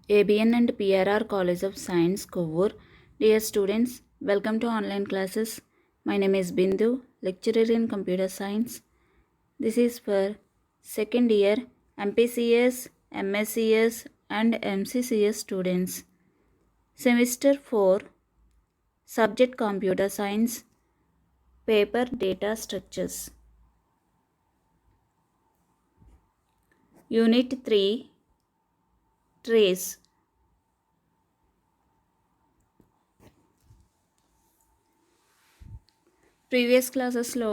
ABN and PRR College of Science, Kovur. Dear students, welcome to online classes. My name is Bindu, lecturer in computer science. This is for second year MPCS, MSCS and MCCS students. Semester 4, subject computer science, paper data structures. Unit 3, trace. Previous క్లాసెస్లో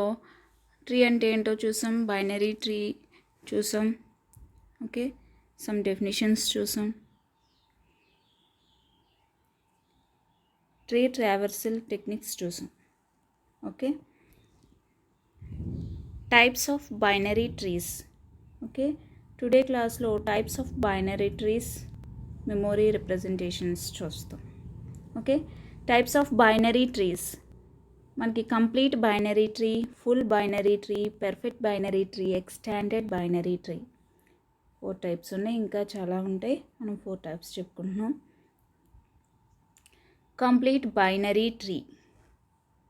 tree అంటే ఏంటో చూసాం, binary tree చూసాం, okay, some definitions చూసాం, tree traversal techniques చూసాం, okay. Types of binary trees, okay. Today క్లాస్లో types of binary trees, memory representations చూస్తాం, okay. Types of binary trees మనకి complete binary tree, full binary tree, perfect binary tree, extended binary tree, 4 types ఉన్నాయి. ఇంకా చాలా ఉంటాయి, మనం 4 types చెప్పుకుంటున్నాం. Complete binary tree.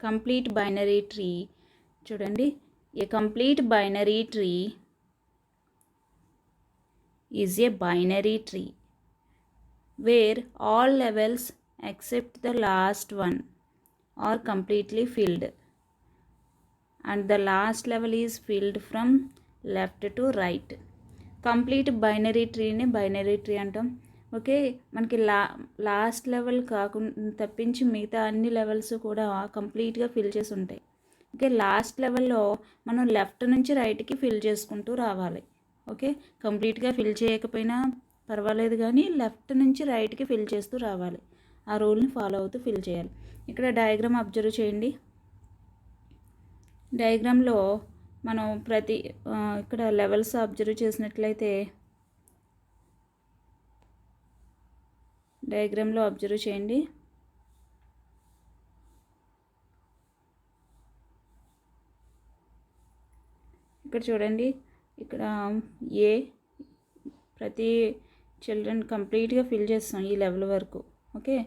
Complete binary tree చూడండి, a complete binary tree is a binary tree where all levels except the last one are completely filled and the last level is filled from left to right. Complete binary ట్రీని binary tree అంటాం, okay. మనకి last level కాకుండా తప్పించి మిగతా అన్ని levels కూడా కంప్లీట్గా fill చేసి ఉంటాయి, ఓకే. లాస్ట్ లెవెల్లో మనం లెఫ్ట్ నుంచి రైట్కి ఫిల్ చేసుకుంటూ రావాలి, ఓకే. కంప్లీట్గా ఫిల్ చేయకపోయినా పర్వాలేదు, కానీ లెఫ్ట్ నుంచి రైట్కి ఫిల్ చేస్తూ రావాలి. ఆ రూల్ని ఫాలో అవుతూ ఫిల్ చేయాలి. ఇక్కడ డయాగ్రామ్ అబ్జర్వ్ చేయండి. డయాగ్రామ్లో మనం ఇక్కడ లెవెల్స్ అబ్జర్వ్ చేసినట్లయితే డయాగ్రామ్లో అబ్జర్వ్ చేయండి. ఇక్కడ చూడండి, ఇక్కడ ఏ ప్రతి చిల్డ్రన్ కంప్లీట్గా ఫిల్ చేస్తాం ఈ లెవెల్ వరకు, ఓకే.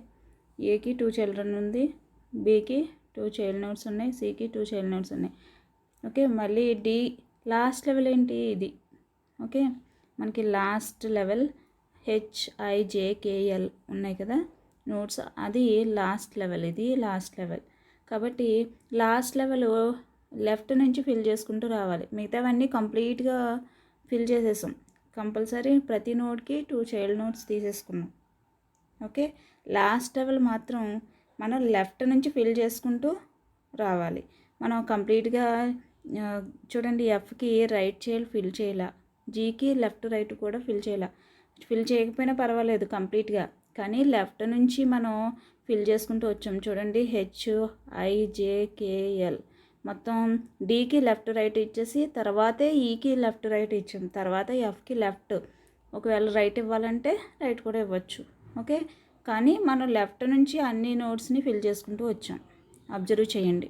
ఏకి 2 చిల్డ్రన్ ఉంది, బీకి 2 చైల్డ్ నోట్స్ ఉన్నాయి, సికి 2 చైల్డ్ నోట్స్ ఉన్నాయి, ఓకే. మళ్ళీ డి లాస్ట్ లెవెల్ ఏంటి ఇది, ఓకే. మనకి లాస్ట్ లెవెల్ HIJKL ఉన్నాయి కదా నోట్స్, అది లాస్ట్ లెవెల్, ఇది లాస్ట్ లెవెల్. కాబట్టి లాస్ట్ లెవెల్ లెఫ్ట్ నుంచి ఫిల్ చేసుకుంటూ రావాలి. మిగతావన్నీ కంప్లీట్గా ఫిల్ చేసేసాం. కంపల్సరీ ప్రతి నోట్కి 2 చైల్డ్ నోట్స్ తీసేసుకున్నాం, ఓకే. లాస్ట్ లెవెల్ మాత్రం మనం లెఫ్ట్ నుంచి ఫిల్ చేసుకుంటూ రావాలి. మనం కంప్లీట్గా చూడండి, ఎఫ్కి రైట్ చేయాలి, ఫిల్ చేయాల, జీకి లెఫ్ట్ రైట్ కూడా ఫిల్ చేయాల. ఫిల్ చేయకపోయినా పర్వాలేదు కంప్లీట్గా, కానీ లెఫ్ట్ నుంచి మనం ఫిల్ చేసుకుంటూ వచ్చాం. చూడండి, HIJKL మొత్తం డీకి లెఫ్ట్ రైట్ ఇచ్చేసి తర్వాతే ఈకి లెఫ్ట్ రైట్ ఇచ్చాం, తర్వాత ఎఫ్కి లెఫ్ట్. ఒకవేళ రైట్ ఇవ్వాలంటే రైట్ కూడా ఇవ్వచ్చు, ఓకే. కానీ మనం లెఫ్ట్ నుంచి అన్ని నోట్స్ని ఫిల్ చేసుకుంటూ వచ్చాం. అబ్జర్వ్ చేయండి.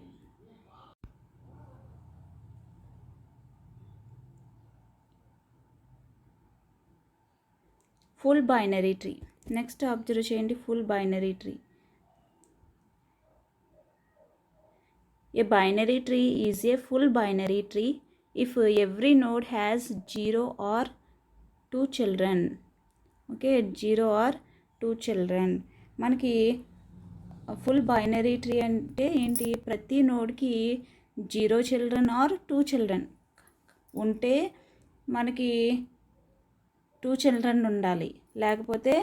Full binary tree. Next observe చేయండి, full binary tree. A binary tree is a full binary tree if every node has 0 or 2 children, okay. 0 or 2 children. మనకి ఫుల్ బైనరీ ట్రీ అంటే ఏంటి, ప్రతి నోడ్కి 0 చిల్డ్రన్ ఆర్ 2 చిల్డ్రన్ ఉంటే మనకి 2 children ఉండాలి, లేకపోతే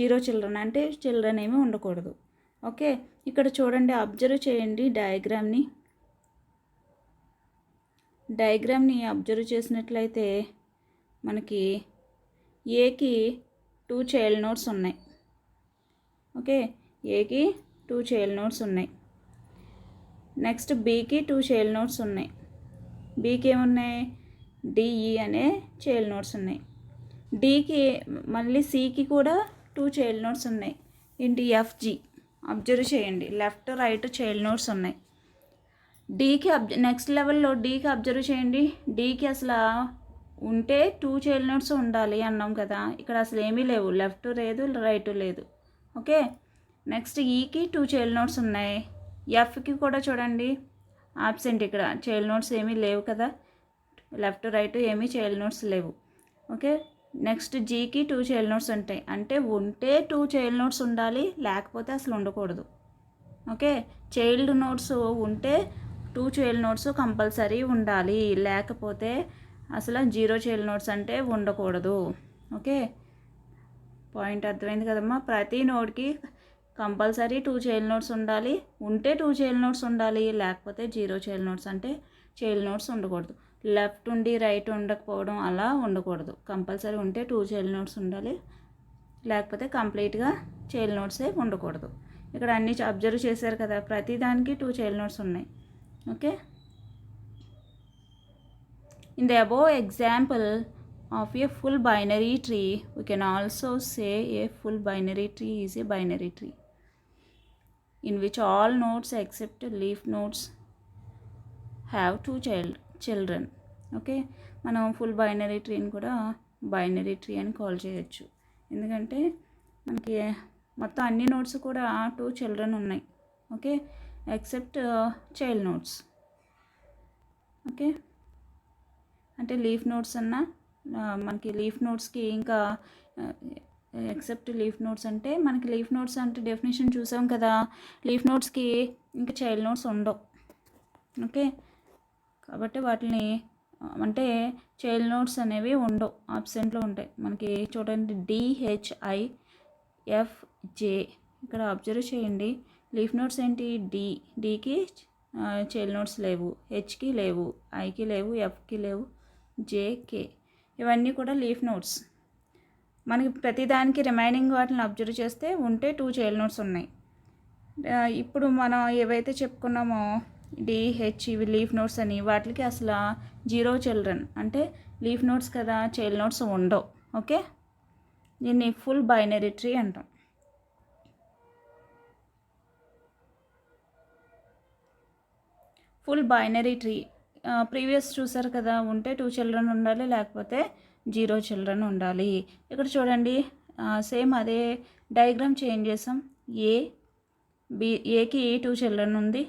0 చిల్డ్రన్ అంటే చిల్డ్రన్ ఏమీ ఉండకూడదు, ఓకే. ఇక్కడ చూడండి, అబ్జర్వ్ చేయండి డయాగ్రామ్ని అబ్జర్వ్ చేసినట్లయితే మనకి ఏకి 2 చైల్డ్ నోట్స్ ఉన్నాయి, ఓకే. ఏకి 2 చైల్డ్ నోట్స్ ఉన్నాయి. నెక్స్ట్ బీకి 2 చైల్డ్ నోట్స్ ఉన్నాయి. బీకి ఏమున్నాయి, డిఈ అనే చైల్డ్ నోట్స్ ఉన్నాయి. డీకి మళ్ళీ సికి కూడా 2 చైల్డ్ నోట్స్ ఉన్నాయి. ఏంటి, ఎఫ్జి. అబ్జర్వ్ చేయండి, లెఫ్ట్ రైట్ చైల్డ్ నోట్స్ ఉన్నాయి. డీకి నెక్స్ట్ లెవెల్లో డీకి అబ్జర్వ్ చేయండి, డీకి అసలు ఉంటే 2 చైల్డ్ నోట్స్ ఉండాలి అన్నాం కదా, ఇక్కడ అసలు ఏమీ లేవు, లెఫ్ట్ లేదు రైట్ లేదు. ఓకే, నెక్స్ట్ ఈకి 2 చైల్డ్ నోట్స్ ఉన్నాయి, ఎఫ్కి కూడా చూడండి ఆబ్సెంట్, ఇక్కడ చైల్డ్ నోట్స్ ఏమీ లేవు కదా, లెఫ్ట్ రైట్ ఏమీ చైల్డ్ నోట్స్ లేవు. ఓకే, నెక్స్ట్ జీకి 2 చైల్డ్ నోట్స్ ఉంటాయి, అంటే ఉంటే 2 చైల్డ్ నోట్స్ ఉండాలి, లేకపోతే అసలు ఉండకూడదు. ఓకే, చైల్డ్ నోట్స్ ఉంటే 2 చైల్డ్ నోట్స్ కంపల్సరీ ఉండాలి, లేకపోతే అసలు 0 చైల్డ్ నోట్స్ అంటే ఉండకూడదు. ఓకే, పాయింట్ అర్థమైంది కదమ్మా. ప్రతి నోడ్కి కంపల్సరీ 2 చైల్డ్ నోట్స్ ఉండాలి, ఉంటే 2 చైల్డ్ నోట్స్ ఉండాలి, లేకపోతే 0 చైల్డ్ నోట్స్ అంటే చైల్డ్ నోట్స్ ఉండకూడదు. లెఫ్ట్ ఉండి రైట్ ఉండకపోవడం అలా ఉండకూడదు, కంపల్సరీ ఉంటే 2 చైల్డ్ నోట్స్ ఉండాలి, లేకపోతే కంప్లీట్గా చైల్డ్ నోట్సే ఉండకూడదు. ఇక్కడ అన్నీ అబ్జర్వ్ చేశారు కదా, ప్రతి దానికి 2 చైల్డ్ నోట్స్ ఉన్నాయి. Okay, in the above example of a full binary tree, we can also say a full binary tree is a binary tree in which all nodes except leaf nodes have 2 children. Okay, మనం full binary ట్రీని కూడా binary tree అని call చేయొచ్చు, ఎందుకంటే మనకి మొత్తం అన్ని notes కూడా 2 చిల్డ్రన్ ఉన్నాయి. Okay, except child notes. Okay, అంటే లీఫ్ నోట్స్ అన్న మనకి లీఫ్ నోట్స్కి ఇంకా ఎక్సెప్ట్ లీఫ్ నోట్స్ అంటే మనకి లీఫ్ నోట్స్ అంటే డెఫినేషన్ చూసాం కదా, లీఫ్ నోట్స్కి ఇంకా చైల్డ్ నోట్స్ ఉండవు. ఓకే, కాబట్టి వాటిని అంటే చైల్డ్ నోట్స్ అనేవి ఉండవు, ఆబ్సెంట్లో ఉంటాయి. మనకి చూడండి DHIFJ, ఇక్కడ అబ్జర్వ్ చేయండి, లీఫ్ నోట్స్ ఏంటి, డీకి చైల్డ్ నోట్స్ లేవు, హెచ్కి లేవు, ఐకి లేవు, ఎఫ్కి లేవు, జేకే, ఇవన్నీ కూడా లీఫ్ నోట్స్. మనకి ప్రతిదానికి రిమైనింగ్ వాటిని అబ్జర్వ్ చేస్తే ఉంటే 2 చైల్డ్ నోట్స్ ఉన్నాయి. ఇప్పుడు మనం ఏవైతే చెప్పుకున్నామో డిహెచ్ ఇవి లీఫ్ నోట్స్ అని, వాటికి అసలు 0 చిల్డ్రన్ అంటే లీఫ్ నోట్స్ కదా, చైల్డ్ నోట్స్ ఉండవు. ఓకే, దీన్ని ఫుల్ బైనరీ ట్రీ అంటాం. ఫుల్ బైనరీ ట్రీ ప్రీవియస్ చూసారు కదా, ఉంటే 2 చిల్డ్రన్ ఉండాలి, లేకపోతే 0 చిల్డ్రన్ ఉండాలి. ఇక్కడ చూడండి సేమ్ అదే డయాగ్రామ్ చేంజ్ చేసాం. ఏకి 2 చిల్డ్రన్ ఉంది,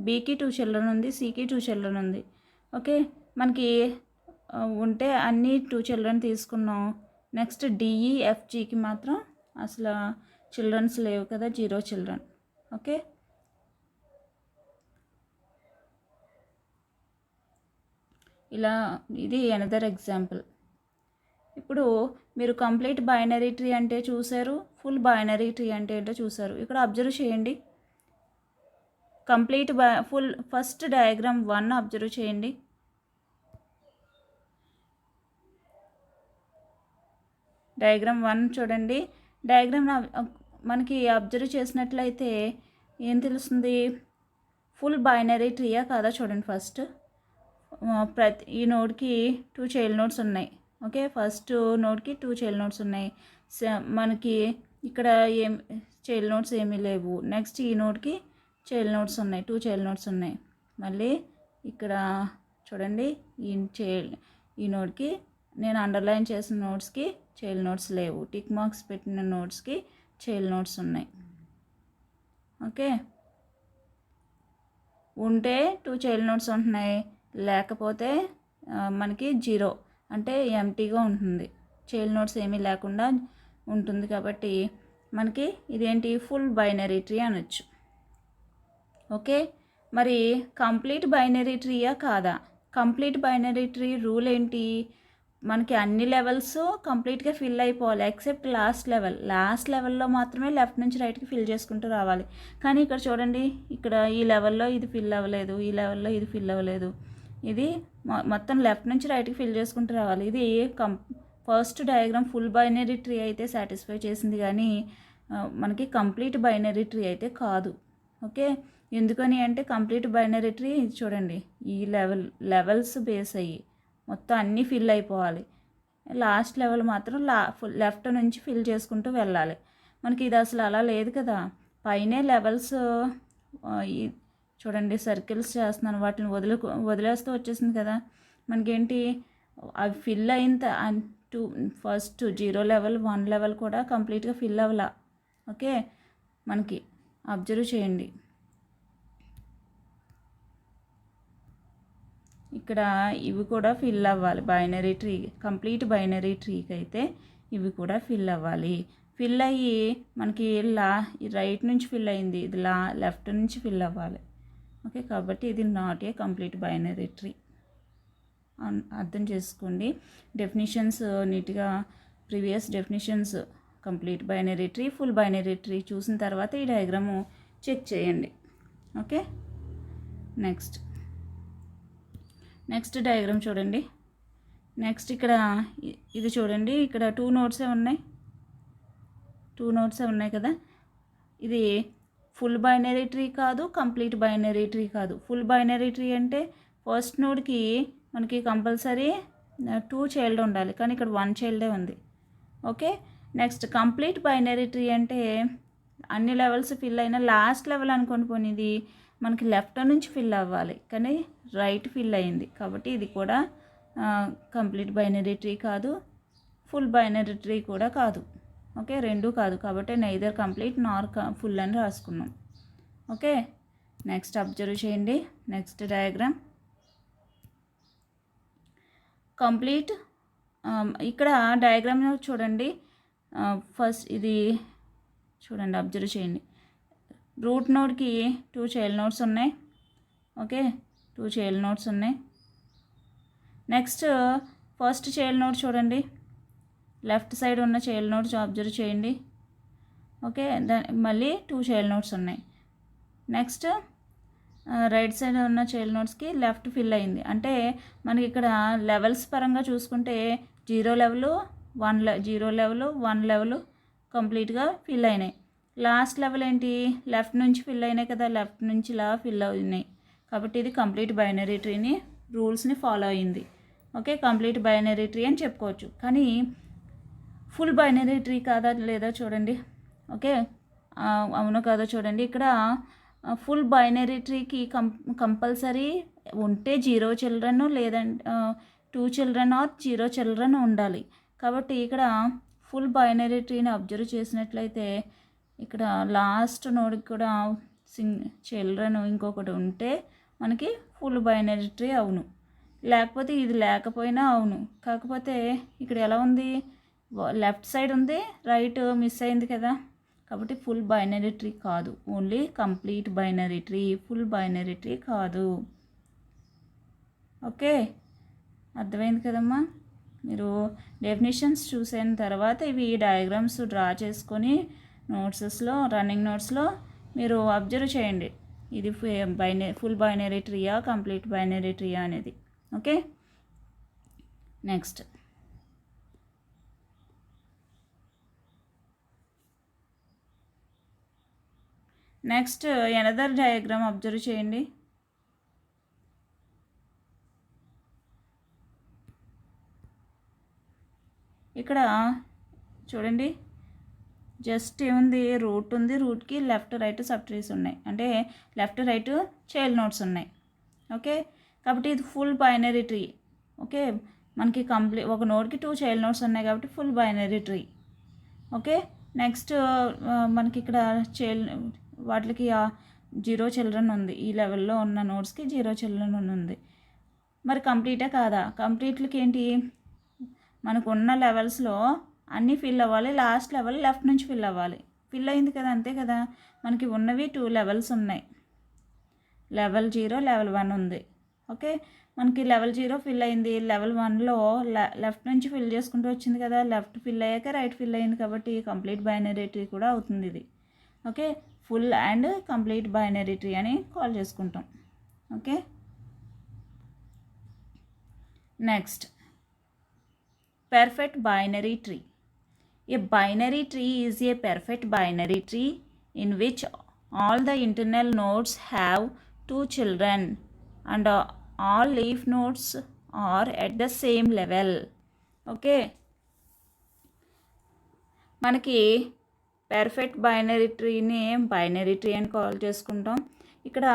బీకి 2 చిల్డ్రన్ ఉంది, సికి 2 చిల్డ్రన్ ఉంది. ఓకే, మనకి ఉంటే అన్నీ 2 చిల్డ్రన్ తీసుకున్నాం. నెక్స్ట్ డిఈఎఫ్జికి మాత్రం అసలు చిల్డ్రన్స్ లేవు కదా, 0 చిల్డ్రన్. ఓకే, ఇలా ఇది అనదర్ ఎగ్జాంపుల్. ఇప్పుడు మీరు కంప్లీట్ బైనరీ ట్రీ అంటే చూసారు, ఫుల్ బైనరీ ట్రీ అంటే ఏంటో చూసారు. ఇక్కడ అబ్జర్వ్ చేయండి, complete full first diagram 1 observe చేయండి. డయాగ్రామ్ 1 చూడండి, డయాగ్రామ్ మనకి అబ్జర్వ్ చేసినట్లయితే ఏం తెలుస్తుంది, ఫుల్ బైనరీ ట్రీయా కాదా చూడండి. ఫస్ట్ ఈ నోడ్కి 2 చైల్డ్ నోట్స్ ఉన్నాయి. ఓకే, ఫస్ట్ నోడ్కి 2 చైల్డ్ నోట్స్ ఉన్నాయి, మనకి ఇక్కడ ఏం చైల్డ్ నోట్స్ ఏమీ లేవు. నెక్స్ట్ ఈ నోడ్కి చైల్డ్ నోట్స్ ఉన్నాయి, 2 చైల్డ్ నోట్స్ ఉన్నాయి. మళ్ళీ ఇక్కడ చూడండి ఈ నోడ్కి నేను అండర్లైన్ చేసిన నోట్స్కి చైల్డ్ నోట్స్ లేవు, టిక్ మార్క్స్ పెట్టిన నోట్స్కి చైల్డ్ నోట్స్ ఉన్నాయి. ఓకే, ఉంటే 2 చైల్డ్ నోట్స్ ఉంటున్నాయి, లేకపోతే మనకి 0 అంటే ఎంటీగా ఉంటుంది, చైల్డ్ నోట్స్ ఏమీ లేకుండా ఉంటుంది. కాబట్టి మనకి ఇదేంటి, ఫుల్ బైనరీ ట్రీ అనొచ్చు. ఓకే, మరి కంప్లీట్ బైనరీ ట్రీయా కాదా? కంప్లీట్ బైనరీ ట్రీ రూల్ ఏంటి, మనకి అన్ని లెవెల్స్ కంప్లీట్గా ఫిల్ అయిపోవాలి ఎక్సెప్ట్ లాస్ట్ లెవెల్లో మాత్రమే లెఫ్ట్ నుంచి రైట్కి ఫిల్ చేసుకుంటూ రావాలి. కానీ ఇక్కడ చూడండి, ఇక్కడ ఈ లెవెల్లో ఇది ఫిల్ అవ్వలేదు, ఈ లెవెల్లో ఇది ఫిల్ అవ్వలేదు, ఇది మొత్తం లెఫ్ట్ నుంచి రైట్కి ఫిల్ చేసుకుంటూ రావాలి. ఇది first diagram full binary tree అయితే సాటిస్ఫై చేసింది, కానీ మనకి కంప్లీట్ బైనరీ ట్రీ అయితే కాదు. ఓకే, ఎందుకని అంటే కంప్లీట్ బైనరీ ట్రీ చూడండి, ఈ లెవెల్స్ బేస్ అయ్యి మొత్తం అన్నీ ఫిల్ అయిపోవాలి, లాస్ట్ లెవెల్ మాత్రం లెఫ్ట్ నుంచి ఫిల్ చేసుకుంటూ వెళ్ళాలి. మనకి ఇది అసలు అలా లేదు కదా, పైనే లెవెల్స్ చూడండి సర్కిల్స్ చేస్తున్నాను, వాటిని వదిలేస్తూ వచ్చేసింది కదా. మనకేంటి అవి ఫిల్ అయిన ఫస్ట్ 0 లెవెల్ 1 లెవెల్ కూడా కంప్లీట్గా ఫిల్ అవ్వాల. ఓకే, మనకి అబ్జర్వ్ చేయండి. ఇక్కడ ఇవి కూడా ఫిల్ అవ్వాలి. బైనరీ ట్రీ, కంప్లీట్ బైనరీ ట్రీకి అయితే ఇవి కూడా ఫిల్ అవ్వాలి. ఫిల్ అయ్యి మనకి రైట్ నుంచి ఫిల్ అయింది, ఇది లెఫ్ట్ నుంచి ఫిల్ అవ్వాలి. ఓకే, కాబట్టి ఇది not a complete binary tree. అర్థం చేసుకోండి. డెఫినిషన్స్ నీట్గా previous definitions complete binary tree, full binary tree చూసిన తర్వాత ఈ డయాగ్రాము చెక్ చేయండి. ఓకే, నెక్స్ట్ డయాగ్రామ్ చూడండి. నెక్స్ట్ ఇక్కడ ఇది చూడండి, ఇక్కడ 2 నోడ్సే ఉన్నాయి కదా. ఇది ఫుల్ బైనరీ ట్రీ కాదు, కంప్లీట్ బైనరీ ట్రీ కాదు. ఫుల్ బైనరీ ట్రీ అంటే ఫస్ట్ నోడ్కి మనకి కంపల్సరీ 2 చైల్డ్ ఉండాలి, కానీ ఇక్కడ 1 చైల్డే ఉంది. Okay, next complete binary tree అంటే అన్ని లెవెల్స్ ఫిల్ అయిన లాస్ట్ లెవెల్ అనుకోని పోనిది మనకి లెఫ్ట్ నుంచి ఫిల్ అవ్వాలి, కానీ రైట్ ఫిల్ అయింది. కాబట్టి ఇది కూడా కంప్లీట్ బైనరీ ట్రీ కాదు, ఫుల్ బైనరీ ట్రీ కూడా కాదు. ఓకే, రెండూ కాదు, కాబట్టి నైదర్ కంప్లీట్ నార్ ఫుల్ అని రాసుకున్నాం. ఓకే, నెక్స్ట్ అబ్జర్వ్ చేయండి. Next diagram complete. ఇక్కడ డయాగ్రామ్ చూడండి. ఫస్ట్ ఇది చూడండి, అబ్జర్వ్ చేయండి. రూట్ నోడ్కి 2 చైల్డ్ నోడ్స్ ఉన్నాయి. ఓకే, 2 చైల్డ్ నోడ్స్ ఉన్నాయి. నెక్స్ట్ ఫస్ట్ చైల్డ్ నోడ్ చూడండి, లెఫ్ట్ సైడ్ ఉన్న చైల్డ్ నోడ్స్ అబ్జర్వ్ చేయండి. ఓకే, మళ్ళీ 2 చైల్డ్ నోడ్స్ ఉన్నాయి. నెక్స్ట్ రైట్ సైడ్ ఉన్న చైల్డ్ నోడ్స్కి లెఫ్ట్ ఫిల్ అయింది. అంటే మనకి ఇక్కడ లెవెల్స్ పరంగా చూసుకుంటే 0 లెవెల్ 1 లెవెల్ కంప్లీట్గా ఫిల్ అయినాయి. లాస్ట్ లెవెల్ ఏంటి, లెఫ్ట్ నుంచి ఫిల్ అయినాయి కదా, లెఫ్ట్ నుంచి ఇలా ఫిల్ అయినాయి. కాబట్టి ఇది కంప్లీట్ బైనరీ ట్రీని రూల్స్ని ఫాలో అయింది. ఓకే, కంప్లీట్ బైనరీ ట్రీ అని చెప్పుకోవచ్చు. కానీ ఫుల్ బైనరీ ట్రీ కాదా లేదా చూడండి. ఓకే, అవునో కాదో చూడండి. ఇక్కడ ఫుల్ బైనరీ ట్రీకి కంపల్సరీ ఉంటే 0 చిల్డ్రన్, లేదంటే 2 చిల్డ్రన్ ఆర్ 0 చిల్డ్రన్ ఉండాలి. కాబట్టి ఇక్కడ ఫుల్ బైనరీ ట్రీని అబ్జర్వ్ చేసినట్లయితే ఇక్కడ లాస్ట్ నోడ్కి కూడా చిల్డ్రన్ ఇంకొకటి ఉంటే మనకి ఫుల్ బైనరీ ట్రీ అవును, లేకపోతే ఇది లేకపోయినా అవును. కాకపోతే ఇక్కడ ఎలా ఉంది, లెఫ్ట్ సైడ్ ఉంది, రైట్ మిస్ అయింది కదా. కాబట్టి ఫుల్ బైనరీ ట్రీ కాదు, only complete binary tree, full binary tree కాదు. ఓకే, అర్థమైంది కదమ్మా. మీరు డెఫినేషన్స్ చూసిన తర్వాత ఇవి డయాగ్రామ్స్ డ్రా చేసుకొని రన్నింగ్ నోట్స్లో మీరు అబ్జర్వ్ చేయండి. ఇది ఫుల్ బైనరీ ట్రీయా, కంప్లీట్ బైనరీ ట్రీయా అనేది. Okay, next another diagram observe చేయండి. ఇక్కడ చూడండి, జస్ట్ ఏముంది, రూట్ ఉంది, రూట్కి లెఫ్ట్ రైట్ సబ్ ట్రీస్ ఉన్నాయి, అంటే లెఫ్ట్ రైట్ చైల్డ్ నోడ్స్ ఉన్నాయి. ఓకే, కాబట్టి ఇది ఫుల్ బైనరీ ట్రీ. ఓకే, మనకి ఒక నోడ్కి 2 చైల్డ్ నోడ్స్ ఉన్నాయి కాబట్టి full binary tree. Okay, next మనకి ఇక్కడ వాటికి 0 చిల్డ్రన్ ఉంది, ఈ లెవెల్లో ఉన్న నోడ్స్కి 0 చిల్డ్రన్ ఉంది. మరి కంప్లీటే కాదా, కంప్లీట్లకి ఏంటి, మనకు ఉన్న లెవెల్స్లో అన్నీ ఫిల్ అవ్వాలి, లాస్ట్ లెవెల్ లెఫ్ట్ నుంచి ఫిల్ అవ్వాలి. ఫిల్ అయింది కదా, అంతే కదా. మనకి ఉన్నవి 2 లెవెల్స్ ఉన్నాయి, లెవెల్ 0 లెవెల్ 1 ఉంది. ఓకే, మనకి లెవెల్ 0 ఫిల్ అయింది, లెవెల్ 1లో లెఫ్ట్ నుంచి ఫిల్ చేసుకుంటూ వచ్చింది కదా, లెఫ్ట్ ఫిల్ అయ్యాక రైట్ ఫిల్ అయింది, కాబట్టి కంప్లీట్ బైనరీ ట్రీ కూడా అవుతుంది ఇది. Okay, full and complete binary tree అని కాల్ చేసుకుంటాం. Okay, next perfect binary tree. A binary tree is a perfect binary tree in which all the internal nodes have 2 children and all leaf nodes are at the same level. Okay, మనకి perfect binary ట్రీని binary tree అని call చేసుకుంటాం. ఇక్కడ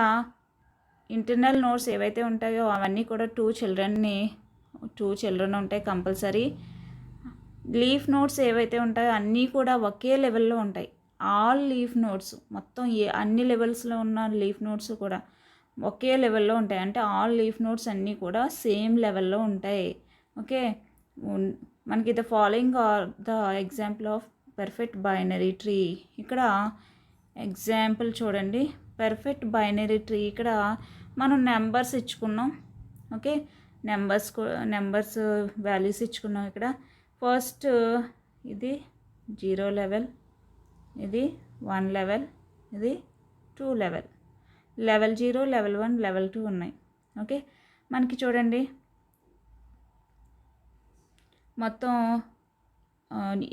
internal nodes ఏవైతే ఉంటాయో అవన్నీ కూడా 2 చిల్డ్రన్ని 2 children ఉంటాయి కంపల్సరీ. లీఫ్ నోడ్స్ ఏవైతే ఉంటాయో అన్నీ కూడా ఒకే లెవెల్లో ఉంటాయి. ఆల్ లీఫ్ నోడ్స్ మొత్తం అన్ని లెవెల్స్లో ఉన్న లీఫ్ నోడ్స్ కూడా ఒకే లెవెల్లో ఉంటాయి. అంటే ఆల్ లీఫ్ నోడ్స్ అన్నీ కూడా సేమ్ లెవెల్లో ఉంటాయి. ఓకే, మనకి the following are the example of perfect binary tree. ఇక్కడ ఎగ్జాంపుల్ చూడండి, పర్ఫెక్ట్ బైనరీ ట్రీ. ఇక్కడ మనం నెంబర్స్ ఇచ్చుకున్నాం. ఓకే, నెంబర్స్ వాల్యూస్ ఇచ్చుకున్నాం. ఇక్కడ ఫస్ట్ ఇది 0 లెవెల్, ఇది 1 లెవెల్, ఇది 2 లెవెల్, లెవెల్ 0, లెవెల్ 1, లెవెల్ 2 ఉన్నాయి. ఓకే, మనకి చూడండి మొత్తం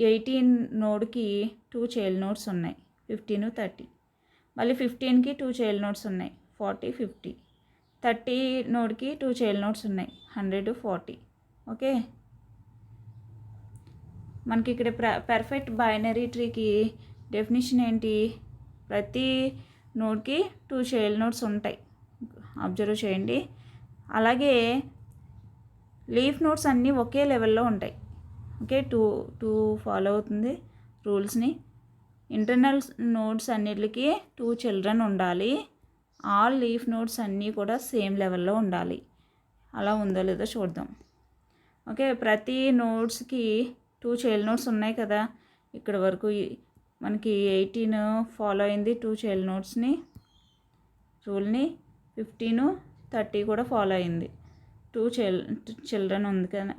18 నోడ్కి 2 చైల్డ్ నోడ్స్ ఉన్నాయి, 15, 30. మళ్ళీ 15కి 2 చైల్డ్ నోడ్స్ ఉన్నాయి, 40, 50. 30 నోడ్కి 2 చైల్డ్ నోడ్స్ ఉన్నాయి, 100, 40. ఓకే, మనకి ఇక్కడ పర్ఫెక్ట్ బైనరీ ట్రీకి డెఫినేషన్ ఏంటి? ప్రతి నోడ్కి 2 చైల్డ్ నోడ్స్ ఉంటాయి, అబ్జర్వ్ చేయండి. అలాగే లీఫ్ నోడ్స్ అన్నీ ఒకే లెవెల్లో ఉంటాయి. ఓకే, టూ ఫాలో అవుతుంది రూల్స్ని. ఇంటర్నల్ నోడ్స్ అన్నిటికి 2 చిల్డ్రన్ ఉండాలి. ఆల్ లీఫ్ నోడ్స్ అన్నీ కూడా సేమ్ లెవెల్లో ఉండాలి. అలా ఉందో లేదో చూద్దాం. ఓకే, ప్రతి నోడ్స్కి 2 చైల్డ్ నోడ్స్ ఉన్నాయి కదా. ఇక్కడ వరకు మనకి 18 ఫాలో అయింది 2 చైల్డ్ నోడ్స్ని రూల్ని. 15, 30 కూడా ఫాలో అయింది. 2 చిల్డ్రన్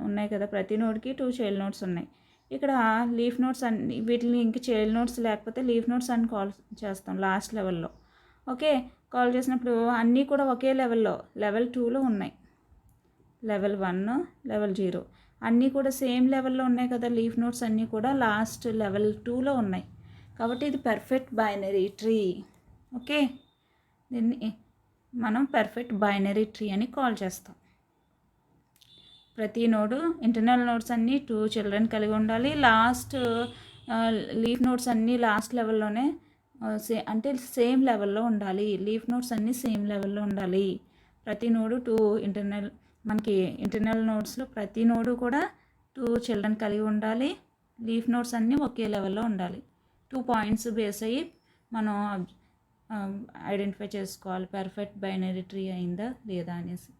ఉన్నాయి కదా. ప్రతి నోడ్కి 2 చైల్డ్ నోడ్స్ ఉన్నాయి. ఇక్కడ లీఫ్ నోడ్స్ అన్ని వీటిని ఇంక చైల్డ్ నోడ్స్ లేకపోతే లీఫ్ నోడ్స్ అని కాల్ చేస్తాం లాస్ట్ లెవెల్లో. ఓకే, కాల్ చేసినప్పుడు అన్నీ కూడా ఒకే లెవెల్లో లెవెల్ 2లో ఉన్నాయి. లెవెల్ 1, లెవెల్ 0 అన్నీ కూడా సేమ్ లెవెల్లో ఉన్నాయి కదా. లీఫ్ నోడ్స్ అన్నీ కూడా లాస్ట్ లెవెల్ 2లో ఉన్నాయి. కాబట్టి ఇది పర్ఫెక్ట్ బైనరీ ట్రీ. ఓకే, దీన్ని మనం పర్ఫెక్ట్ బైనరీ ట్రీ అని కాల్ చేస్తాం. ప్రతి నోడు ఇంటర్నల్ నోడ్స్ అన్నీ 2 చిల్డ్రన్ కలిగి ఉండాలి. లాస్ట్ లీఫ్ నోడ్స్ అన్నీ లాస్ట్ లెవెల్లోనే అంటే సేమ్ లెవెల్లో ఉండాలి. లీఫ్ నోడ్స్ అన్నీ సేమ్ లెవెల్లో ఉండాలి. ప్రతి నోడు 2 మనకి ఇంటర్నల్ నోడ్స్లో ప్రతి నోడు కూడా 2 చిల్డ్రన్ కలిగి ఉండాలి. లీఫ్ నోడ్స్ అన్నీ ఒకే లెవెల్లో ఉండాలి. 2 పాయింట్స్ బేస్ అయ్యి మనం ఐడెంటిఫై చేసుకోవాలి పర్ఫెక్ట్ బైనరీ ట్రీ అయిందా లేదా అనేసి.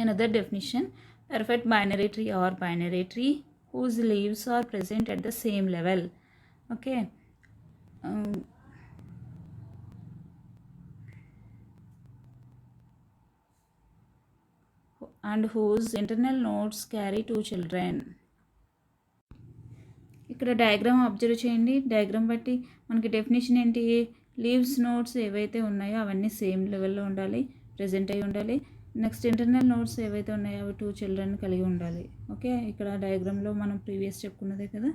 Another definition, perfect binary tree or binary tree whose leaves are present at the same level. Okay, and whose internal nodes carry 2 children. ఇక్కడ డయాగ్రామ్ అబ్జర్వ్ చేయండి. Diagram బట్టి మనకి డెఫినేషన్ ఏంటి? Leaves nodes ఏవైతే ఉన్నాయో అవన్నీ సేమ్ లెవెల్లో ఉండాలి, ప్రెజెంట్ అయి ఉండాలి. నెక్స్ట్ ఇంటర్నల్ నోడ్స్ ఏవైతే ఉన్నాయో అవి 2 చిల్డ్రన్ కలిగి ఉండాలి. ఓకే, ఇక్కడ డయాగ్రామ్లో మనం ప్రీవియస్ చెప్పుకున్నదే కదా,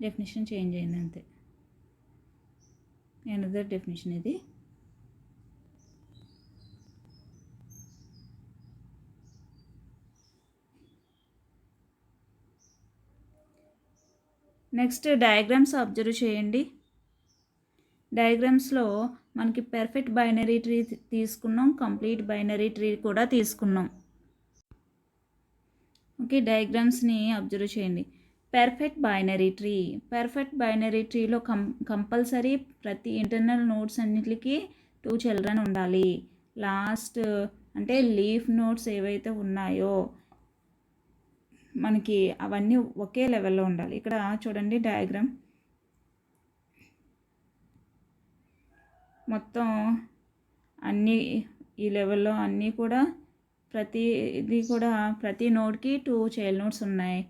డెఫినేషన్ చేంజ్ అయింది అంతే. అనదర్ డెఫినేషన్ ఇది. నెక్స్ట్ డయాగ్రామ్స్ అబ్జర్వ్ చేయండి. డయాగ్రామ్స్లో మనకి పర్ఫెక్ట్ బైనరీ ట్రీ తీసుకున్నాం, కంప్లీట్ బైనరీ ట్రీ కూడా తీసుకున్నాం. ఓకే, డయాగ్రామ్స్ని అబ్జర్వ్ చేయండి. పర్ఫెక్ట్ బైనరీ ట్రీలో కంపల్సరీ ప్రతి ఇంటర్నల్ నోడ్స్ అన్నిటికీ 2 చిల్డ్రన్ ఉండాలి. లాస్ట్ అంటే లీఫ్ నోడ్స్ ఏవైతే ఉన్నాయో మనకి అవన్నీ ఒకే లెవెల్లో ఉండాలి. ఇక్కడ చూడండి డయాగ్రామ్ మొత్తం అన్నీ ఈ లెవెల్లో అన్నీ కూడా ప్రతి నోడ్కి 2 చైల్డ్ నోడ్స్ ఉన్నాయి.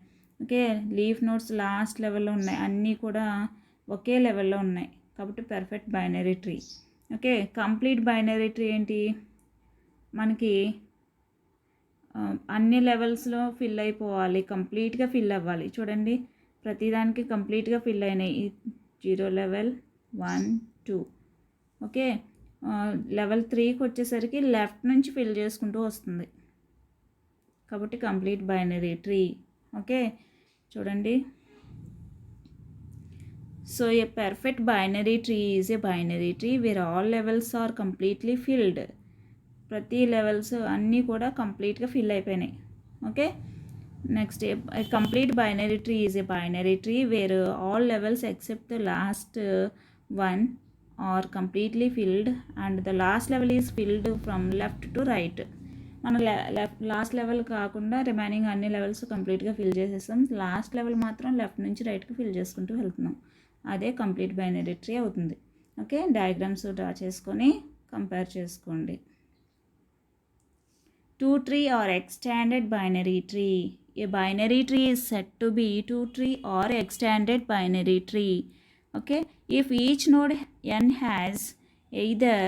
ఓకే, లీఫ్ నోడ్స్ లాస్ట్ లెవెల్లో ఉన్నాయి, అన్నీ కూడా ఒకే లెవెల్లో ఉన్నాయి. కాబట్టి perfect binary tree. Okay, complete binary tree ఏంటి? మనకి అన్ని లెవెల్స్లో ఫిల్ అయిపోవాలి, కంప్లీట్గా ఫిల్ అవ్వాలి. చూడండి ప్రతిదానికి కంప్లీట్గా ఫిల్ అయినాయి. 0 లెవెల్, 1, 2. ఓకే, లెవెల్ 3కి వచ్చేసరికి లెఫ్ట్ నుంచి ఫిల్ చేసుకుంటూ వస్తుంది. కాబట్టి కంప్లీట్ బైనరీ ట్రీ. ఓకే, చూడండి. So a perfect binary tree is a binary tree where all levels are completely filled. ప్రతి లెవెల్స్ అన్నీ కూడా కంప్లీట్గా ఫిల్ అయిపోయినాయి. Okay, next complete binary tree is a binary tree where all levels except the last one are completely filled and the last level is filled from left to right. మనం last level కాకుండా remaining అన్ని levels కంప్లీట్గా fill చేసేస్తాం. Last level మాత్రం left నుంచి రైట్కి fill చేసుకుంటూ వెళ్తున్నాం. అదే కంప్లీట్ బైనరీ ట్రీ అవుతుంది. ఓకే, డయాగ్రామ్స్ డ్రా చేసుకొని కంపేర్ చేసుకోండి. 2 tree or extended binary tree. A binary tree is said to be 2 tree or extended binary tree. Okay, if each node n has either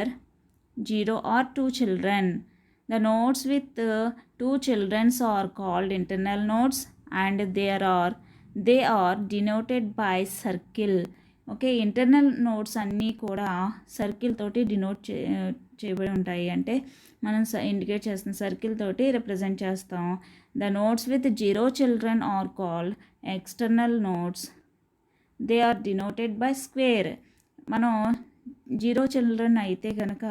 0 or 2 children, the nodes with 2 children are called internal nodes and they are denoted by circle. Okay, internal nodes అన్నీ కూడా circle తోటి denote చేయబడి ఉంటాయి. అంటే మనం indicate చేస్తాం, circle తోటి represent చేస్తాం. The nodes with 0 children are called external nodes. They are denoted by square. మనం 0 చిల్డ్రన్ అయితే కనుక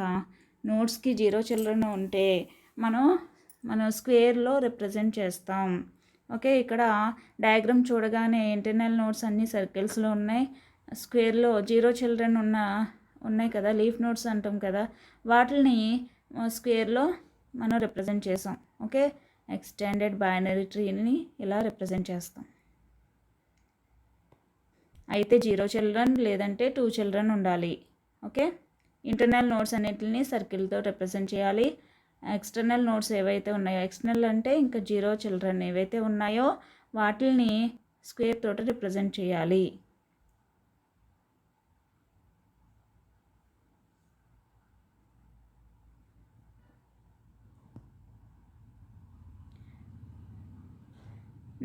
నోడ్స్కి 0 చిల్డ్రన్ ఉంటే మనం స్క్వేర్లో రిప్రజెంట్ చేస్తాం. ఓకే, ఇక్కడ డయాగ్రామ్ చూడగానే ఇంటర్నల్ నోడ్స్ అన్నీ సర్కిల్స్లో ఉన్నాయి, స్క్వేర్లో 0 చిల్డ్రన్ ఉన్నాయి కదా, లీఫ్ నోడ్స్ అంటాం కదా, వాటిని స్క్వేర్లో మనం రిప్రజెంట్ చేసాం. ఓకే, ఎక్స్టెండెడ్ బైనరీ ట్రీని ఇలా రిప్రజెంట్ చేస్తాం. అయితే 0 చిల్డ్రన్ లేదంటే 2 చిల్డ్రన్ ఉండాలి. ఓకే, ఇంటర్నల్ నోడ్స్ అన్నిటిని సర్కిల్తో రిప్రజెంట్ చేయాలి. ఎక్స్టర్నల్ నోడ్స్ ఏవైతే ఉన్నాయో, ఎక్స్టర్నల్ అంటే ఇంకా 0 చిల్డ్రన్ ఏవైతే ఉన్నాయో వాటిని స్క్వేర్ తోటి రిప్రజెంట్ చేయాలి.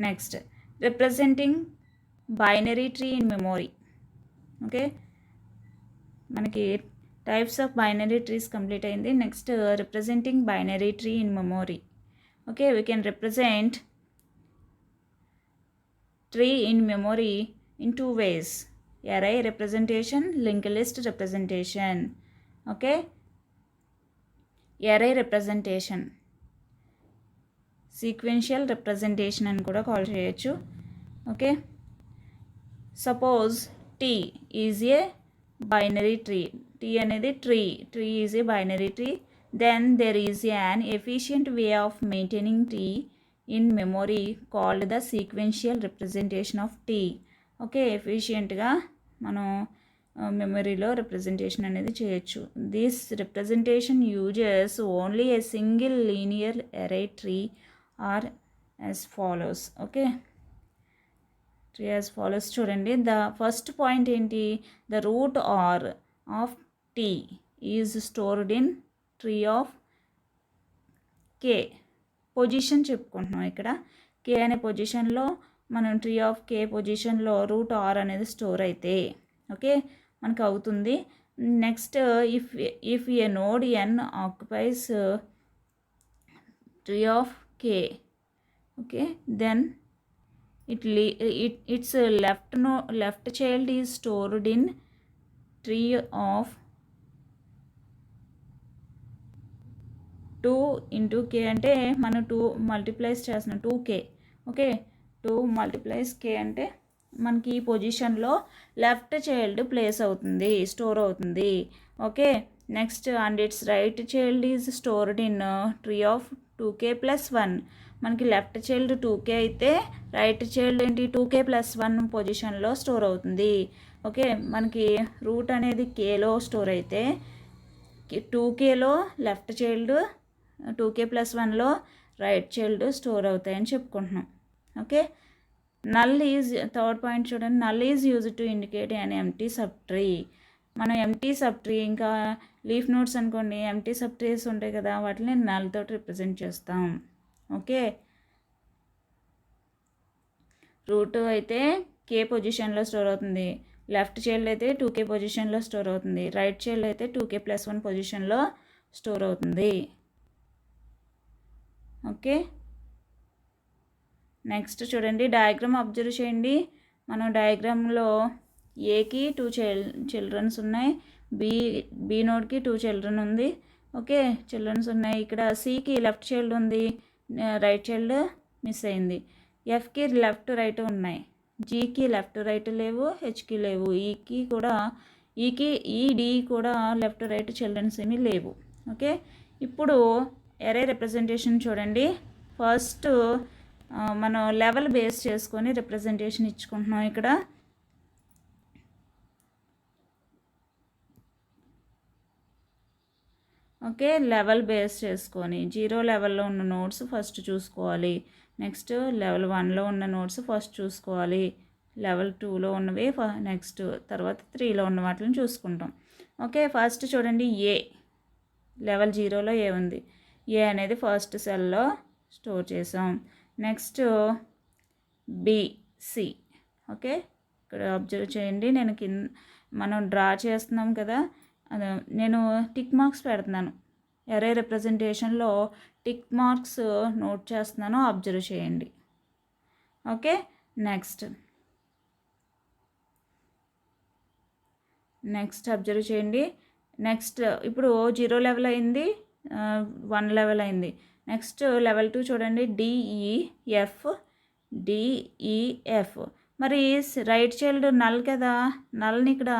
Next representing binary tree in memory. Okay, మనకి types of binary trees complete అయింది. Next representing binary tree in memory. Okay, we can represent tree in memory in 2 ways: array representation, linked list representation. Okay, array representation sequential representation అని కూడా call చేయొచ్చు. Okay, suppose T is a binary tree. T అనేది tree is a binary tree. Then there is an efficient way of maintaining tea in memory called the sequential representation of T. Okay, ఎఫిషియంట్గా మనం మెమరీలో representation అనేది చేయొచ్చు. This representation uses only a single linear array tree are as follows. Okay, tree as follows చూడండి. The first point ఏంటి, the root R of T is stored in tree of K. Position చెప్పుకుంటున్నాం ఇక్కడ. కే అనే పొజిషన్లో మనం tree of K పొజిషన్లో root R అనేది store అయితే ఓకే మనకు అవుతుంది. Next if a node N occupies tree of K, okay, then its left child is stored in tree of 2 into k. అంటే మనం 2 మల్టిప్లైస్ చేస్తున్నాం 2k. ఓకే, 2 మల్టిప్లైస్ k అంటే మనకి ఈ పొజిషన్లో లెఫ్ట్ చైల్డ్ ప్లేస్ అవుతుంది, స్టోర్ అవుతుంది. Okay, next and it's right child is stored in tree of 2k + 1. మనకి లెఫ్ట్ చైల్డ్ 2k అయితే రైట్ చైల్డ్ ఏంటి 2k + 1 పొజిషన్లో స్టోర్ అవుతుంది. ఓకే, మనకి రూట్ అనేది కేలో స్టోర్ అయితే 2kలో లెఫ్ట్ చైల్డ్ 2k + 1లో రైట్ చైల్డ్ స్టోర్ అవుతాయని చెప్పుకుంటున్నాం. Okay, null is third point చూడండి. Null is use to indicate an empty subtree. మనం ఎంప్టీ సబ్ ట్రీ ఇంకా లీఫ్ నోట్స్ అనుకోండి, ఎంప్టీ సబ్ ట్రీస్ ఉంటాయి కదా, వాటిని నల్ తోటి రిప్రజెంట్ చేస్తాం. ఓకే, రూట్ అయితే కే పొజిషన్లో స్టోర్ అవుతుంది, లెఫ్ట్ చైల్డ్ అయితే 2k పొజిషన్లో స్టోర్ అవుతుంది, రైట్ చైల్డ్ అయితే 2k + 1 పొజిషన్లో స్టోర్ అవుతుంది. ఓకే, నెక్స్ట్ చూడండి, డయాగ్రామ్ అబ్జర్వ్ చేయండి. మనం డయాగ్రామ్లో ఏకి 2 చిల్డ్రన్స్ ఉన్నాయి, బి నోడ్కి 2 చిల్డ్రన్ ఉంది, ఓకే, చిల్డ్రన్స్ ఉన్నాయి. ఇక్కడ సికి లెఫ్ట్ చైల్డ్ ఉంది, రైట్ చైల్డ్ మిస్ అయింది. ఎఫ్కి లెఫ్ట్ రైట్ ఉన్నాయి, జీకి లెఫ్ట్ రైట్ లేవు, హెచ్కి లేవు, ఈ డి కూడా లెఫ్ట్ రైట్ చిల్డ్రన్స్ ఏమీ లేవు. ఓకే, ఇప్పుడు ఎరే రిప్రజెంటేషన్ చూడండి. ఫస్ట్ మనం లెవెల్ బేస్ చేసుకొని రిప్రజెంటేషన్ ఇచ్చుకుంటున్నాం. ఇక్కడ ఓకే, లెవెల్ బేస్ చేసుకొని 0 లెవెల్లో ఉన్న నోట్స్ ఫస్ట్ చూసుకోవాలి. నెక్స్ట్ లెవెల్ 1లో ఉన్న నోట్స్ ఫస్ట్ చూసుకోవాలి. లెవెల్ 2లో ఉన్నవి నెక్స్ట్, తర్వాత 3లో ఉన్న వాటిని చూసుకుంటాం. ఓకే, ఫస్ట్ చూడండి ఏ లెవెల్ 0లో ఏ ఉంది. ఏ అనేది ఫస్ట్ సెల్లో స్టోర్ చేసాం. Next BC. ఓకే, ఇక్కడ అబ్జర్వ్ చేయండి. మనం డ్రా చేస్తున్నాం కదా, నేను టిక్ మార్క్స్ పెడుతున్నాను. ఎరే రిప్రజెంటేషన్లో టిక్ మార్క్స్ నోట్ చేస్తున్నాను, అబ్జర్వ్ చేయండి. ఓకే, నెక్స్ట్ అబ్జర్వ్ చేయండి. నెక్స్ట్ ఇప్పుడు 0 లెవెల్ అయింది, 1 లెవెల్ అయింది. నెక్స్ట్ లెవెల్ 2 చూడండి, డిఈఎఫ్. మరి రైట్ చైల్డ్ నల్ కదా, నల్ని ఇక్కడ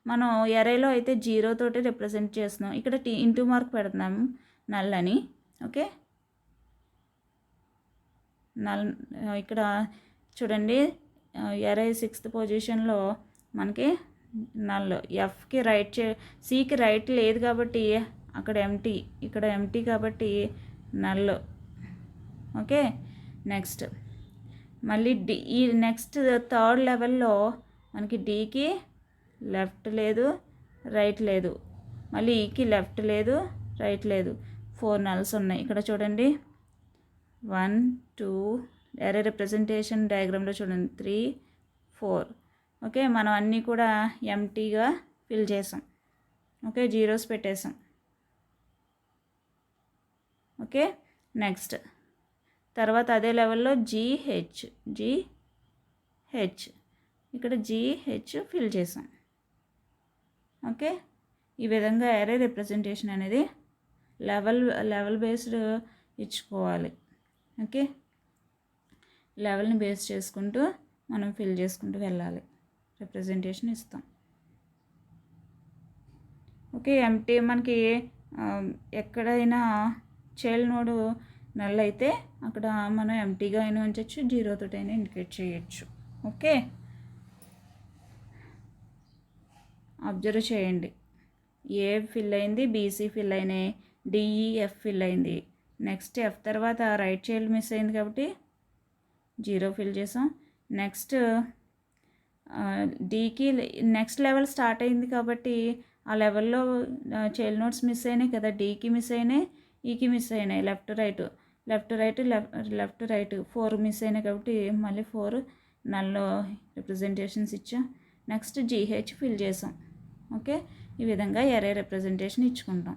మనం ఎరేలో అయితే 0 తోటి రిప్రజెంట్ చేస్తున్నాం. ఇక్కడ ఇంటూ మార్క్ పెడుతున్నాము నల్ అని. ఓకే, నల్ ఇక్కడ చూడండి, ఎరే 6th పొజిషన్లో మనకి నల్. ఎఫ్కి రైట్ సికి రైట్ లేదు కాబట్టి అక్కడ ఎంటీ, ఇక్కడ ఎంటీ కాబట్టి నల్. ఓకే, నెక్స్ట్ మళ్ళీ ఈ నెక్స్ట్ 3rd లెవెల్లో మనకి డికి లెఫ్ట్ లేదు, రైట్ లేదు, మళ్ళీ ఈకి లెఫ్ట్ లేదు, రైట్ లేదు, 4 నల్స్ ఉన్నాయి. ఇక్కడ చూడండి 1 2 ఎరే రిప్రజెంటేషన్ డయాగ్రామ్లో చూడండి 3 4. ఓకే, మనం అన్నీ కూడా ఎంటీగా ఫిల్ చేసాం. ఓకే, జీరోస్ పెట్టేసాం. ఓకే, నెక్స్ట్ తర్వాత అదే లెవెల్లో జీహెచ్ ఇక్కడ జీహెచ్ ఫిల్ చేసాం. ఓకే, ఈ విధంగా ఎరే రిప్రజెంటేషన్ అనేది లెవెల్ బేస్డ్ ఇచ్చుకోవాలి. ఓకే, లెవెల్ని బేస్ చేసుకుంటూ మనం ఫిల్ చేసుకుంటూ వెళ్ళాలి, రిప్రజెంటేషన్ ఇస్తాం. ఓకే, ఎంటీ మనకి ఎక్కడైనా చైల్డ్ నోడు నల్ అయితే అక్కడ మనం ఎంటీగా అయినా ఉంచవచ్చు, 0 తోటైనా ఇండికేట్ చేయొచ్చు. ఓకే, అబ్జర్వ్ చేయండి. ఏ ఫిల్ అయింది, బీసీ ఫిల్ అయినాయి, డిఈఎఫ్ ఫిల్ అయింది. నెక్స్ట్ ఎఫ్ తర్వాత రైట్ చైల్డ్ మిస్ అయింది కాబట్టి 0 ఫిల్ చేసాం. నెక్స్ట్ డీకి నెక్స్ట్ లెవెల్ స్టార్ట్ అయింది కాబట్టి ఆ లెవెల్లో చైల్డ్ నోట్స్ మిస్ అయినాయి కదా, డీకి మిస్ అయినాయి, ఈకి మిస్ అయినాయి, లెఫ్ట్ రైట్ 4 మిస్ అయినాయి కాబట్టి మళ్ళీ 4 నల్లో రిప్రజెంటేషన్స్ ఇచ్చాం. నెక్స్ట్ జీహెచ్ ఫిల్ చేసాం. ఓకే, ఈ విధంగా ఎరే రిప్రజెంటేషన్ ఇచ్చుకుంటాం.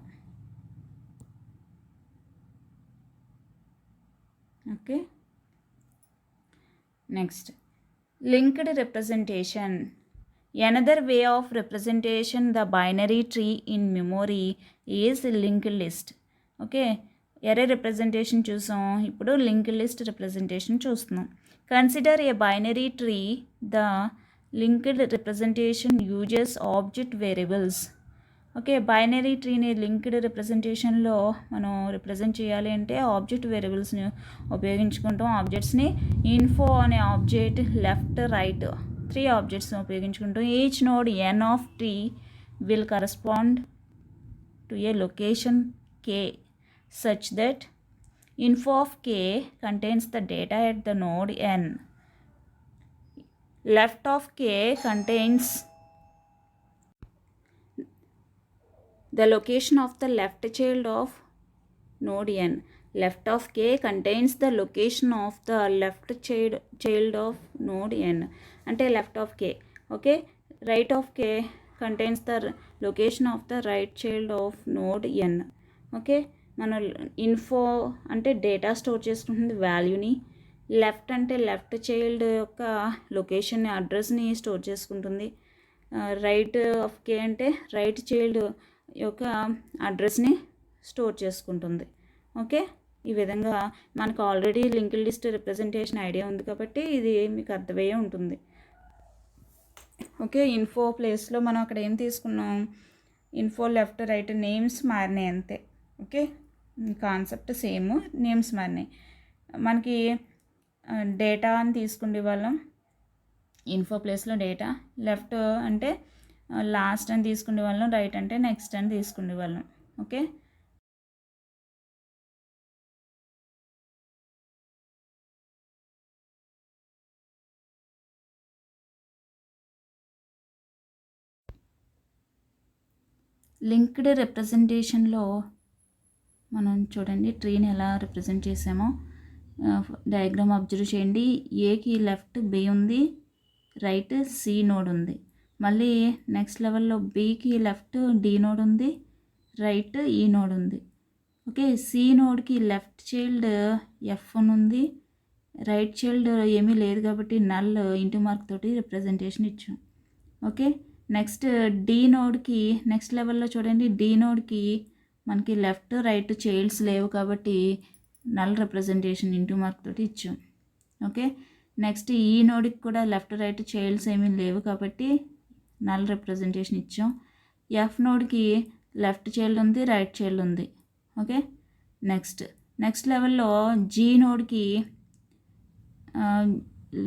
Okay, next linked representation. Another way of representation the binary tree in memory is linked list. Okay, array representation చూసాం, ఇప్పుడు లింక్డ్ లిస్ట్ రిప్రజెంటేషన్ చూస్తున్నాం. Consider a binary tree. The linked representation uses object variables. Okay, binary ట్రీని linked రిప్రజెంటేషన్లో మనం represent చేయాలి అంటే object వేరియబుల్స్ని ఉపయోగించుకుంటాం. ఆబ్జెక్ట్స్ని ఇన్ఫో అనే ఆబ్జెక్ట్, లెఫ్ట్ రైట్ 3 ఆబ్జెక్ట్స్ని ఉపయోగించుకుంటాం. Each node N of tree will correspond to a location K such that info of k contains the data at the node n. Left of k contains the location of the left child of node n. Left of k contains the location of the left child of node n. అంటే left of k. Okay, right of k contains the location of the right child of node n. Okay, మన info అంటే data store చేసుకుంటుంది, వాల్యూని. Left అంటే left child యొక్క location, అడ్రస్ని store చేసుకుంటుంది. Right of కే అంటే right child యొక్క అడ్రస్ని స్టోర్ చేసుకుంటుంది. ఓకే, ఈ విధంగా మనకు already linked list representation idea ఉంది కాబట్టి ఇది మీకు అర్థమయ్యే ఉంటుంది. ఓకే, ఇన్ఫో ప్లేస్లో మనం అక్కడ ఏం తీసుకున్నాం, ఇన్ఫో లెఫ్ట్ రైట్ నేమ్స్ మారినాయి అంతే. ఓకే, కాన్సెప్ట్ సేమ్, నేమ్స్ మారినాయి. మనకి డేటా అని తీసుకునే వాళ్ళం, ఇన్ఫో ప్లేస్లో డేటా, లెఫ్ట్ అంటే లాస్ట్ అని తీసుకునే వాళ్ళం, రైట్ అంటే నెక్స్ట్ అని తీసుకునే వాళ్ళం. ఓకే, లింక్డ్ రిప్రజెంటేషన్లో మనం చూడండి ట్రీని ఎలా రిప్రజెంట్ చేసామో. డయాగ్రామ్ అబ్జర్వ్ చేయండి. ఏకి లెఫ్ట్ బి ఉంది, రైట్ సి నోడ్ ఉంది. మళ్ళీ నెక్స్ట్ లెవెల్లో బికి లెఫ్ట్ డి నోడ్ ఉంది, రైట్ ఈ నోడ్ ఉంది. ఓకే, సి నోడ్కి లెఫ్ట్ చైల్డ్ ఎఫ్1 ఉంది, రైట్ చైల్డ్ ఏమీ లేదు కాబట్టి నల్ ఇంటూ మార్క్ తోటి రిప్రజెంటేషన్ ఇచ్చాం. ఓకే, నెక్స్ట్ డి నోడ్కి నెక్స్ట్ లెవెల్లో చూడండి, డి నోడ్కి మనకి లెఫ్ట్ రైట్ చైల్డ్స్ లేవు కాబట్టి నల్ రిప్రజెంటేషన్ ఇంటూ మార్క్ తోటి ఇచ్చాం. ఓకే, నెక్స్ట్ ఈ నోడ్కి కూడా లెఫ్ట్ రైట్ చైల్డ్స్ ఏమీ లేవు కాబట్టి నల్ రిప్రజెంటేషన్ ఇచ్చాం. ఎఫ్ నోడ్కి లెఫ్ట్ చైల్డ్ ఉంది, రైట్ చైల్డ్ ఉంది. ఓకే, నెక్స్ట్ లెవెల్లో జీ నోడ్కి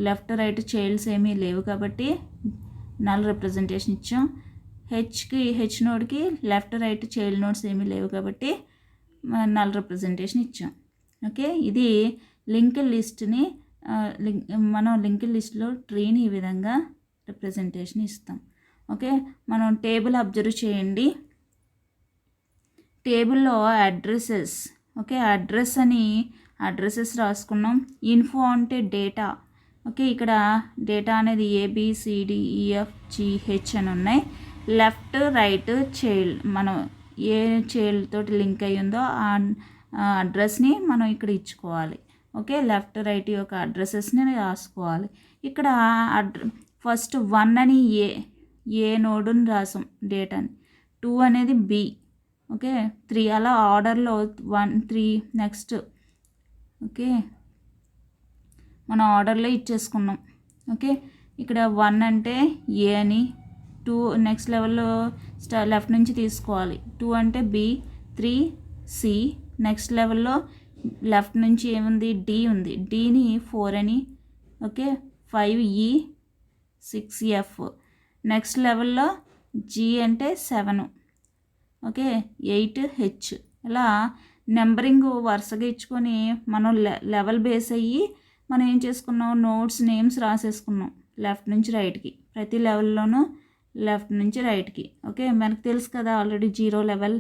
లెఫ్ట్ రైట్ చైల్డ్స్ ఏమీ లేవు కాబట్టి నల్ రిప్రజెంటేషన్ ఇచ్చాం. హెచ్ నోడ్కి లెఫ్ట్ రైట్ చైల్డ్ నోడ్స్ ఏమీ లేవు కాబట్టి నల్ రిప్రజెంటేషన్ ఇచ్చాం. ఓకే, ఇది లింక్డ్ లిస్ట్ని మనం లింక్డ్ లిస్ట్లో ట్రీని ఈ విధంగా రిప్రజెంటేషన్ ఇస్తాం. ఓకే, మనం టేబుల్ అబ్జర్వ్ చేయండి. టేబుల్లో అడ్రసెస్, ఓకే అడ్రసెస్ రాసుకున్నాం. ఇన్ఫో అంటే డేటా. ఓకే, ఇక్కడ డేటా అనేది ABCDEFGH అని ఉన్నాయి. లెఫ్ట్ రైట్ చైల్డ్, మనం ఏ చైల్డ్ తోటి లింక్ అయ్యి ఉందో ఆ అడ్రస్ని మనం ఇక్కడ ఇచ్చుకోవాలి. ఓకే, లెఫ్ట్ రైట్ యొక్క అడ్రసెస్ని రాసుకోవాలి. ఇక్కడ ఫస్ట్ 1 అని ఏ నోడుని రాసాం డేటాని, 2 అనేది బి, ఓకే 3 అలా ఆర్డర్లో 1 3 నెక్స్ట్. ఓకే, మనం ఆర్డర్లో ఇచ్చేసుకున్నాం. ఓకే, ఇక్కడ 1 అంటే ఏ అని, 2 నెక్స్ట్ లెవెల్లో లెఫ్ట్ నుంచి తీసుకోవాలి, 2 అంటే బి, 3 సి, నెక్స్ట్ లెవెల్లో లెఫ్ట్ నుంచి ఏముంది డి ఉంది, డిని 4 అని. ఓకే, 5 ఈ, 6 ఎఫ్, నెక్స్ట్ లెవెల్లో జీ అంటే 7, ఓకే 8 హెచ్. ఇలా నెంబరింగ్ వరుసగా ఇచ్చుకొని మనం లెవెల్ బేస్ అయ్యి మనం ఏం చేసుకున్నాం, నోట్స్ నేమ్స్ రాసేసుకున్నాం లెఫ్ట్ నుంచి రైట్కి, ప్రతి లెవెల్లోనూ లెఫ్ట్ నుంచి రైట్కి. ఓకే, మనకు తెలుసు కదా already 0 level,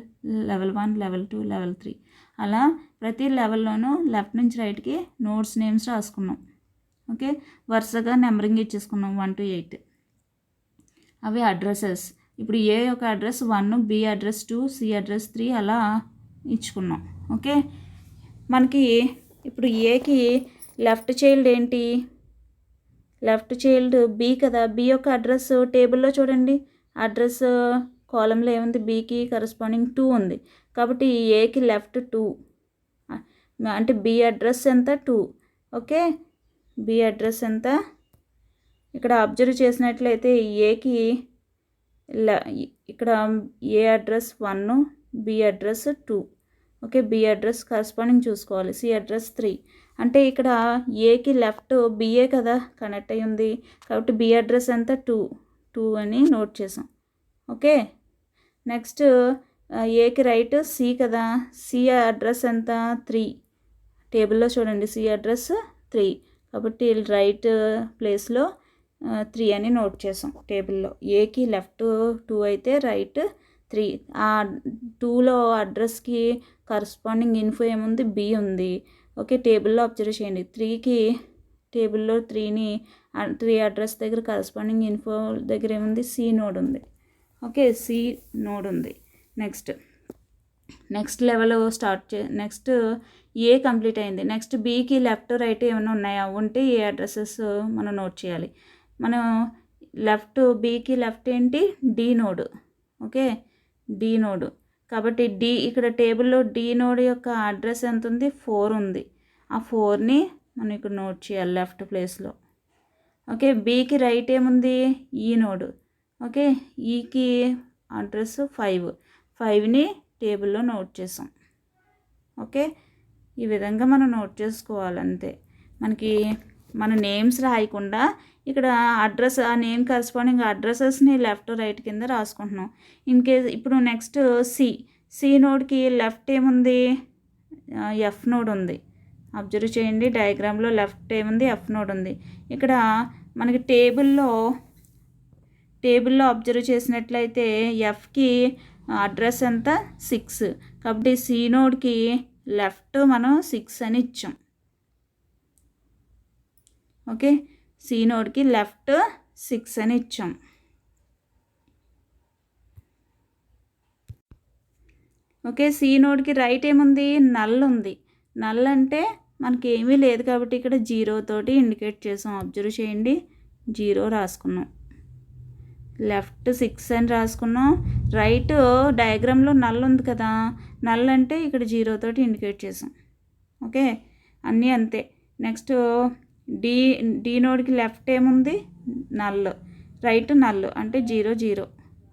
level 1, level 2, level 3 అలా ప్రతి లెవెల్లోనూ లెఫ్ట్ నుంచి రైట్కి నోట్స్ నేమ్స్ రాసుకున్నాం. ఓకే, వరుసగా నెంబరింగ్ ఇచ్చేసుకున్నాం 1 to 8. అవి అడ్రసెస్. ఇప్పుడు ఏ యొక్క address 1, B address 2, C address 3 అలా ఇచ్చుకున్నాం. ఓకే, మనకి ఇప్పుడు ఏకి లెఫ్ట్ చైల్డ్ ఏంటి, లెఫ్ట్ చైల్డ్ బి కదా, బి యొక్క అడ్రస్ టేబుల్లో చూడండి, అడ్రస్ కాలంలో ఏముంది, బికి కరస్పాండింగ్ 2 ఉంది కాబట్టి ఏకి లెఫ్ట్ 2 అంటే బి అడ్రస్ ఎంత 2. ఓకే, బి అడ్రస్ ఎంత, ఇక్కడ అబ్జర్వ్ చేసినట్లయితే ఏకి ఇక్కడ A address 1, B address 2. Okay, B address corresponding చూసుకోవాలి, సి అడ్రస్ 3 అంటే ఇక్కడ ఏకి లెఫ్ట్ బిఏ కదా కనెక్ట్ అయ్యి ఉంది కాబట్టి బి అడ్రస్ ఎంత 2 అని నోట్ చేసాం. ఓకే, నెక్స్ట్ ఏకి రైట్ సి కదా, సి అడ్రస్ ఎంత 3, టేబుల్లో చూడండి సి అడ్రస్ 3 కాబట్టి రైట్ ప్లేస్లో 3 అని నోట్ చేసాం టేబుల్లో. ఏకి లెఫ్ట్ 2 అయితే రైట్ 3. ఆ 2లో అడ్రస్కి కరస్పాండింగ్ ఇన్ఫో ఏముంది, బి ఉంది. ఓకే, టేబుల్లో అబ్జర్వ్ చేయండి 3కి టేబుల్లో 3 అడ్రస్ దగ్గర కరస్పాండింగ్ ఇన్ఫో దగ్గర ఏముంది, సి నోడ్ ఉంది. ఓకే, సి నోడ్ ఉంది. Next level next A complete అయింది. నెక్స్ట్ బికి లెఫ్ట్ రైట్ ఏమైనా ఉన్నాయా, ఉంటే ఏ అడ్రసెస్ మనం నోట్ చేయాలి. మనం బికి లెఫ్ట్ ఏంటి, D node. Okay, D node కాబట్టి డి ఇక్కడ టేబుల్లో డి నోడ్ యొక్క అడ్రస్ ఎంత ఉంది, 4 ఉంది. ఆ 4ని మనం ఇక్కడ నోట్ చేయాలి లెఫ్ట్ ప్లేస్లో. ఓకే, బికి రైట్ ఏముంది, ఈ నోడ్. ఓకే, ఈకి అడ్రస్ 5ని టేబుల్లో నోట్ చేసాం. ఓకే, ఈ విధంగా మనం నోట్ చేసుకోవాలి అంతే. మనకి మన నేమ్స్ రాయకుండా ఇక్కడ అడ్రస్, ఆ నేమ్ కరస్పాండింగ్ అడ్రసెస్ని లెఫ్ట్ రైట్ కింద రాసుకుంటున్నాం. ఇన్ కేస్ ఇప్పుడు నెక్స్ట్ సి నోడ్కి లెఫ్ట్ ఏముంది, ఎఫ్ నోడ్ ఉంది. అబ్జర్వ్ చేయండి, డయాగ్రామ్లో లెఫ్ట్ ఏముంది, ఎఫ్ నోడ్ ఉంది. ఇక్కడ మనకి టేబుల్లో అబ్జర్వ్ చేసినట్లయితే ఎఫ్కి అడ్రస్ ఎంత, 6. కాబట్టి సి నోడ్కి లెఫ్ట్ మనం 6 అని ఇచ్చాం. ఓకే, సి నోడ్కి లెఫ్ట్ 6 అని ఇచ్చాం. ఓకే, సి నోడ్కి రైట్ ఏముంది, నల్ ఉంది. నల్ అంటే మనకి ఏమీ లేదు కాబట్టి ఇక్కడ 0 తోటి ఇండికేట్ చేసాం. అబ్జర్వ్ చేయండి, 0 రాసుకున్నాం. లెఫ్ట్ 6 అని రాసుకున్నాం. రైట్ డయాగ్రామ్లో నల్ ఉంది కదా, నల్ అంటే ఇక్కడ 0 తోటి ఇండికేట్ చేసాం. ఓకే, అన్నీ అంతే. నెక్స్ట్ డి నోడ్కి లెఫ్ట్ ఏముంది, నల్, రైట్ నల్ అంటే 0 0.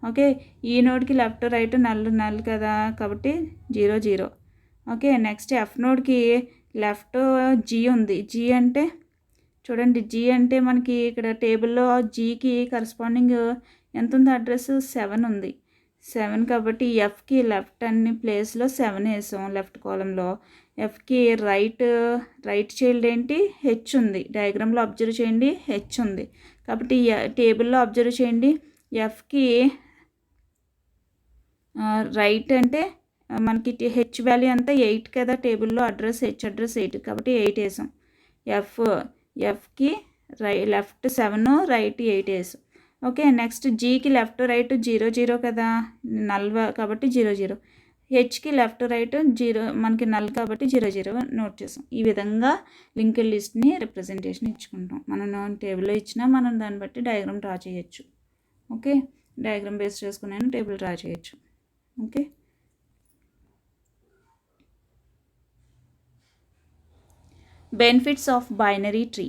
ఓకే, ఈ నోడ్కి లెఫ్ట్ రైట్ నల్ కదా కాబట్టి 0 0. ఓకే, నెక్స్ట్ ఎఫ్ నోడ్కి లెఫ్ట్ జీ ఉంది. జీ అంటే చూడండి, జీ అంటే మనకి ఇక్కడ టేబుల్లో జీకి కరస్పాండింగ్ ఎంత ఉంది, అడ్రస్ 7 ఉంది. 7 కాబట్టి ఎఫ్కి లెఫ్ట్ అన్ని ప్లేస్లో 7 వేసాం లెఫ్ట్ కాలంలో. ఎఫ్కి రైట్ చైల్డ్ ఏంటి, హెచ్ ఉంది. డయాగ్రామ్లో అబ్జర్వ్ చేయండి, హెచ్ ఉంది. కాబట్టి టేబుల్లో అబ్జర్వ్ చేయండి, ఎఫ్కి రైట్ అంటే మనకి హెచ్ వాల్యూ అంతా 8 కదా, టేబుల్లో హెచ్ అడ్రస్ 8 కాబట్టి 8 వేసాం. ఎఫ్కి లెఫ్ట్ 7, రైట్ 8 వేసాం. ఓకే, నెక్స్ట్ జీకి లెఫ్ట్ రైట్ 0 0 కదా, నల్ కాబట్టి 0 0. హెచ్కి లెఫ్ట్ రైట్ 0, మనకి నల్ కాబట్టి 0 0 నోట్ చేసాం. ఈ విధంగా లింక్డ్ లిస్ట్ని రిప్రజెంటేషన్ ఇచ్చుకుంటాం. మనం టేబుల్లో ఇచ్చినా మనం దాన్ని బట్టి డయాగ్రామ్ డ్రా చేయొచ్చు. ఓకే, డయాగ్రామ్ బేస్ చేసుకుని టేబుల్ డ్రా చేయొచ్చు. Okay, benefits of binary tree.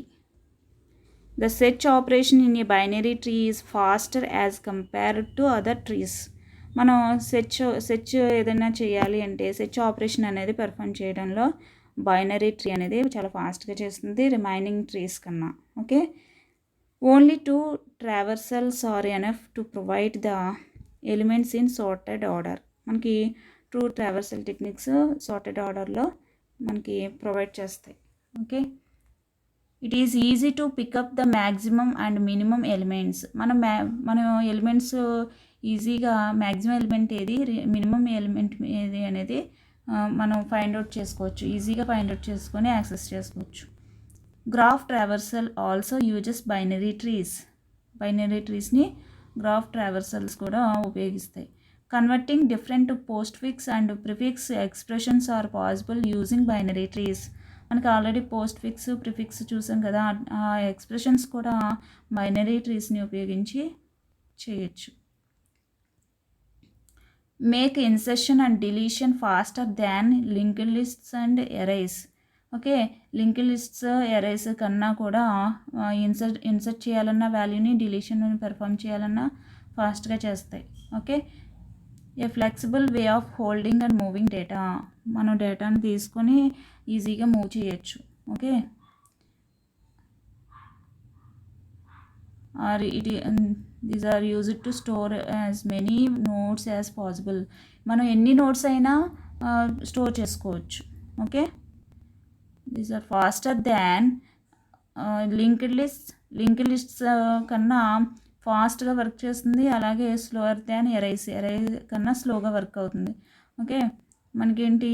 The search operation in a binary tree is faster as compared to other trees. మనం సెర్చ్ ఏదైనా చేయాలి అంటే సెర్చ్ ఆపరేషన్ అనేది పెర్ఫామ్ చేయడంలో బైనరీ ట్రీ అనేది చాలా ఫాస్ట్గా చేస్తుంది రిమైనింగ్ ట్రీస్ కన్నా. Okay, only 2 traversals are enough to provide the elements in sorted order. మనకి 2 traversal టెక్నిక్స్ సార్టెడ్ ఆర్డర్లో మనకి ప్రొవైడ్ చేస్తాయి. Okay, it is easy to pick up the maximum and minimum elements. మనం ఎలిమెంట్స్ ఈజీగా మ్యాక్సిమం ఎలిమెంట్ ఏది, minimum element ఏది అనేది మనం ఫైండ్ అవుట్ చేసుకోవచ్చు. ఈజీగా ఫైండ్ అవుట్ చేసుకొని యాక్సెస్ చేసుకోవచ్చు. Graph traversal also uses binary ట్రీస్ని గ్రాఫ్ ట్రావర్సల్స్ కూడా ఉపయోగిస్తాయి. Converting different postfix and prefix expressions are possible using binary trees. మనకి ఆల్రెడీ పోస్ట్ ఫిక్స్ ప్రిఫిక్స్ చూసాం కదా, ఆ ఎక్స్ప్రెషన్స్ కూడా బైనరీ ట్రీస్ని ఉపయోగించి చేయొచ్చు. Make insertion and deletion faster than linked lists and arrays. Okay, linked lists arrays కన్నా కూడా ఇన్సర్ట్ చేయాలన్న వాల్యూని డిలీషన్ పెర్ఫామ్ చేయాలన్నా ఫాస్ట్గా చేస్తాయి. Okay, a flexible way of holding and moving data. మనం డేటాని తీసుకొని ఈజీగా మూవ్ చేయొచ్చు. Okay, these are used to store as many nodes as possible. మనం ఎన్ని నోట్స్ అయినా స్టోర్ చేసుకోవచ్చు. Okay, these are faster than linked lists కన్నా ఫాస్ట్గా వర్క్ చేస్తుంది. అలాగే స్లోవర్ దాన్ ఎరైస్ కన్నా స్లోగా వర్క్ అవుతుంది. ఓకే, మనకేంటి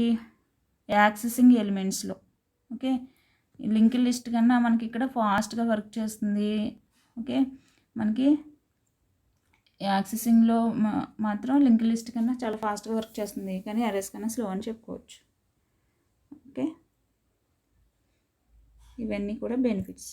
యాక్సెసింగ్ ఎలిమెంట్స్లో. ఓకే, లింక్డ్ లిస్ట్ కన్నా మనకి ఇక్కడ ఫాస్ట్గా వర్క్ చేస్తుంది. ఓకే, మనకి యాక్సెసింగ్లో మాత్రం లింక్డ్ లిస్ట్ కన్నా చాలా ఫాస్ట్గా వర్క్ చేస్తుంది, కానీ ఎరైస్ కన్నా స్లో అని చెప్పుకోవచ్చు. ఓకే, ఇవన్నీ కూడా బెనిఫిట్స్.